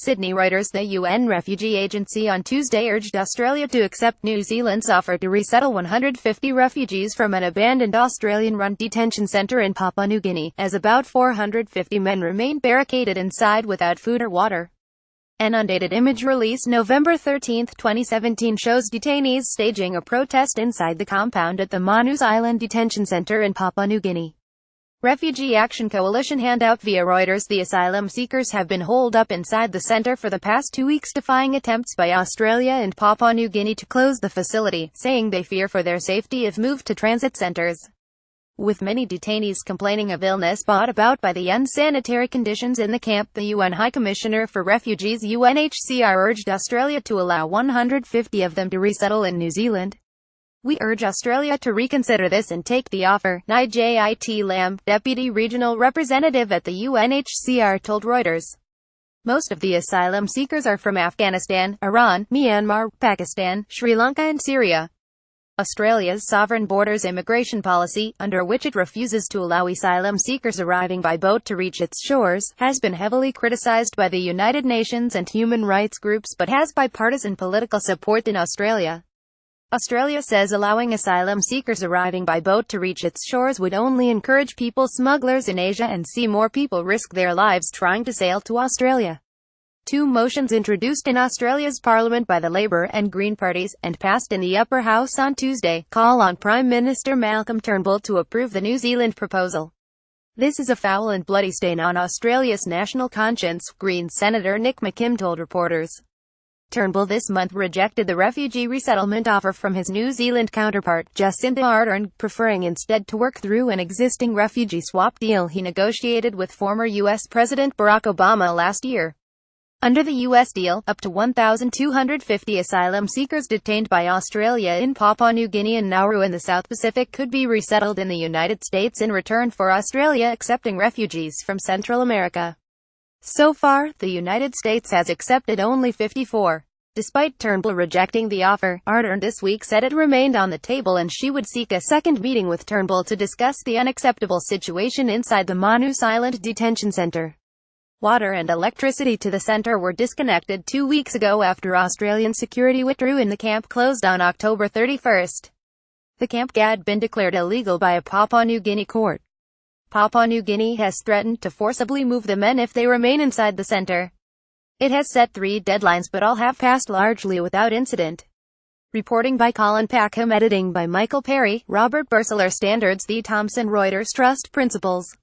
Sydney. Reuters The UN refugee agency on Tuesday urged Australia to accept New Zealand's offer to resettle 150 refugees from an abandoned Australian-run detention centre in Papua New Guinea, as about 450 men remain barricaded inside without food or water. An undated image released November 13, 2017 shows detainees staging a protest inside the compound at the Manus Island detention centre in Papua New Guinea. Refugee Action CoalitionHandout via Reuters. The asylum seekers have been holed up inside the centre for the past 2 weeks, defying attempts by Australia and Papua New Guinea to close the facility, saying they fear for their safety if moved to transit centres. With many detainees complaining of illness brought about by the unsanitary conditions in the camp, the UN High Commissioner for Refugees (UNHCR) urged Australia to allow 150 of them to resettle in New Zealand. "We urge Australia to reconsider this and take the offer," Nijit Lam, Deputy Regional Representative at the UNHCR, told Reuters. Most of the asylum seekers are from Afghanistan, Iran, Myanmar, Pakistan, Sri Lanka and Syria. Australia's sovereign borders immigration policy, under which it refuses to allow asylum seekers arriving by boat to reach its shores, has been heavily criticised by the United Nations and human rights groups but has bipartisan political support in Australia. Australia says allowing asylum seekers arriving by boat to reach its shores would only encourage people smugglers in Asia and see more people risk their lives trying to sail to Australia. Two motions introduced in Australia's Parliament by the Labor and Green parties, and passed in the Upper House on Tuesday, call on Prime Minister Malcolm Turnbull to approve the New Zealand proposal. "This is a foul and bloody stain on Australia's national conscience," Green Senator Nick McKim told reporters. Turnbull this month rejected the refugee resettlement offer from his New Zealand counterpart, Jacinda Ardern, preferring instead to work through an existing refugee swap deal he negotiated with former U.S. President Barack Obama last year. Under the U.S. deal, up to 1,250 asylum seekers detained by Australia in Papua New Guinea and Nauru in the South Pacific could be resettled in the United States in return for Australia accepting refugees from Central America. So far, the United States has accepted only 54. Despite Turnbull rejecting the offer, Ardern this week said it remained on the table and she would seek a second meeting with Turnbull to discuss the unacceptable situation inside the Manus Island detention centre. Water and electricity to the centre were disconnected 2 weeks ago after Australian security withdrew and the camp closed on October 31. The camp had been declared illegal by a Papua New Guinea court. Papua New Guinea has threatened to forcibly move the men if they remain inside the centre. It has set 3 deadlines but all have passed largely without incident. Reporting by Colin Packham, editing by Michael Perry, Robert Burseler. Standards The Thomson Reuters Trust Principles.